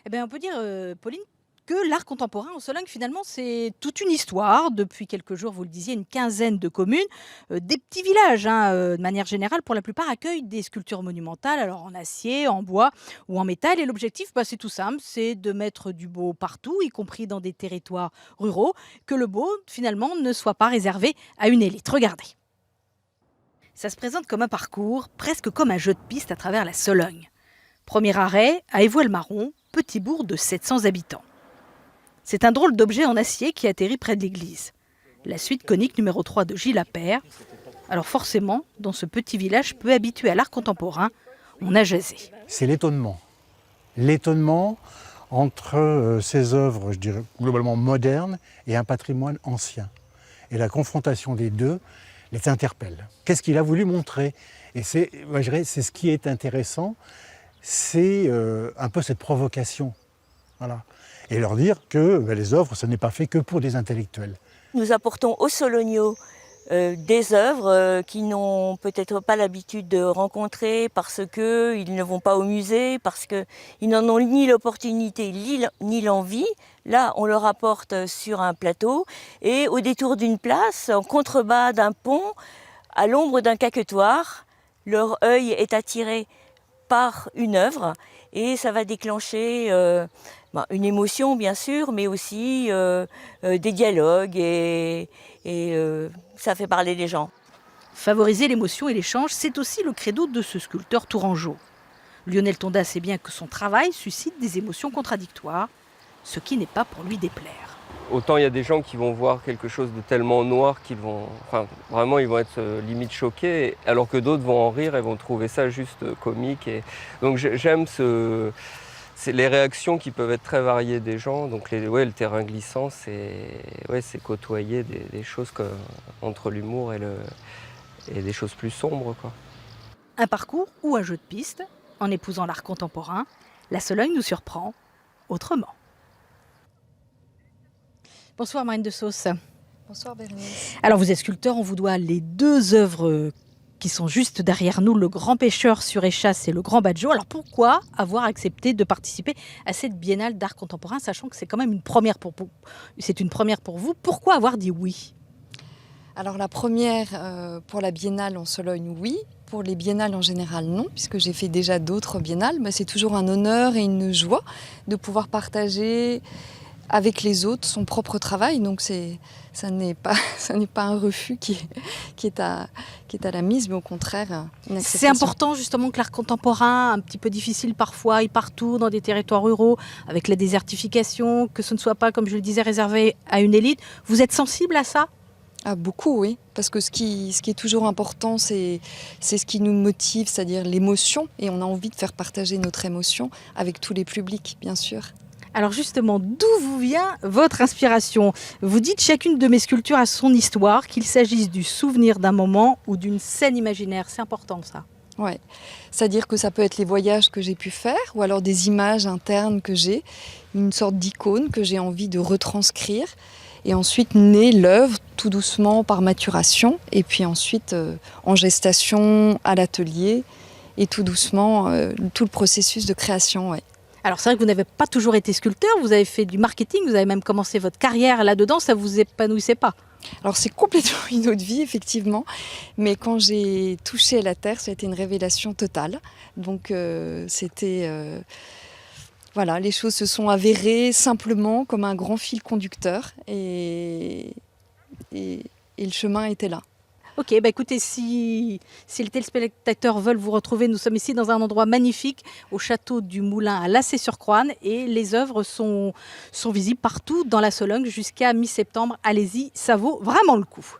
Eh bien, on peut dire, Pauline, que l'art contemporain en Sologne, finalement, c'est toute une histoire. Depuis quelques jours, vous le disiez, une quinzaine de communes, des petits villages, hein, de manière générale, pour la plupart, accueillent des sculptures monumentales, alors en acier, en bois ou en métal. Et l'objectif, bah, c'est tout simple, c'est de mettre du beau partout, y compris dans des territoires ruraux, que le beau, finalement, ne soit pas réservé à une élite. Regardez. Ça se présente comme un parcours, presque comme un jeu de piste à travers la Sologne. Premier arrêt, à Évoile-Marron, petit bourg de 700 habitants. C'est un drôle d'objet en acier qui atterrit près de l'église. La suite conique numéro 3 de Gilles Appert. Alors forcément, dans ce petit village peu habitué à l'art contemporain, on a jasé. C'est l'étonnement. L'étonnement entre ces œuvres, je dirais, globalement modernes et un patrimoine ancien. Et la confrontation des deux les interpelle. Qu'est-ce qu'il a voulu montrer? Et c'est ce qui est intéressant, c'est un peu cette provocation. Voilà. Et leur dire que les œuvres, ce n'est pas fait que pour des intellectuels. Nous apportons aux Solognos des œuvres qu'ils n'ont peut-être pas l'habitude de rencontrer parce qu'ils ne vont pas au musée, parce qu'ils n'en ont ni l'opportunité ni l'envie. Là, on leur apporte sur un plateau et au détour d'une place, en contrebas d'un pont, à l'ombre d'un caquetoire, leur œil est attiré par une œuvre et ça va déclencher une émotion bien sûr, mais aussi des dialogues et ça fait parler les gens. Favoriser l'émotion et l'échange, c'est aussi le credo de ce sculpteur tourangeau. Lionel Tonda sait bien que son travail suscite des émotions contradictoires, ce qui n'est pas pour lui déplaire. Autant il y a des gens qui vont voir quelque chose de tellement noir qu'ils vont, vraiment ils vont être limite choqués, alors que d'autres vont en rire et vont trouver ça juste comique. Et donc j'aime c'est les réactions qui peuvent être très variées des gens. Donc le terrain glissant, c'est côtoyer des choses entre l'humour et des choses plus sombres, quoi. Un parcours ou un jeu de piste, en épousant l'art contemporain, la Sologne nous surprend autrement. Bonsoir Marine de Sauce. Bonsoir Bérénice. Alors vous êtes sculpteur, on vous doit les deux œuvres qui sont juste derrière nous, Le Grand Pêcheur sur échasse et Le Grand Badjo. Alors pourquoi avoir accepté de participer à cette biennale d'art contemporain, sachant que c'est quand même une première pour vous? Pourquoi avoir dit oui? Alors la première pour la biennale en Sologne, oui. Pour les biennales en général, non, puisque j'ai fait déjà d'autres biennales. Mais c'est toujours un honneur et une joie de pouvoir partager avec les autres son propre travail. Donc ça n'est pas un refus qui est à la mise, mais au contraire une acceptation. C'est important justement que l'art contemporain, un petit peu difficile parfois et partout dans des territoires ruraux, avec la désertification, que ce ne soit pas, comme je le disais, réservé à une élite. Vous êtes sensible à ça? Ah, beaucoup, oui. Parce que ce qui est toujours important, c'est ce qui nous motive, c'est-à-dire l'émotion. Et on a envie de faire partager notre émotion avec tous les publics, bien sûr. Alors justement, d'où vous vient votre inspiration? Vous dites chacune de mes sculptures a son histoire, qu'il s'agisse du souvenir d'un moment ou d'une scène imaginaire. C'est important ça. Ouais. C'est-à-dire que ça peut être les voyages que j'ai pu faire ou alors des images internes que j'ai, une sorte d'icône que j'ai envie de retranscrire. Et ensuite naît l'œuvre tout doucement par maturation et puis ensuite en gestation à l'atelier et tout doucement tout le processus de création. Ouais. Alors c'est vrai que vous n'avez pas toujours été sculpteur, vous avez fait du marketing, vous avez même commencé votre carrière là-dedans, ça ne vous épanouissait pas? Alors c'est complètement une autre vie effectivement, mais quand j'ai touché à la terre, ça a été une révélation totale. Donc c'était... Voilà, les choses se sont avérées simplement comme un grand fil conducteur et le chemin était là. Ok, bah écoutez, si les téléspectateurs veulent vous retrouver, nous sommes ici dans un endroit magnifique, au château du Moulin à Lassay-sur-Croine, et les œuvres sont visibles partout dans la Sologne jusqu'à mi-septembre. Allez-y, ça vaut vraiment le coup.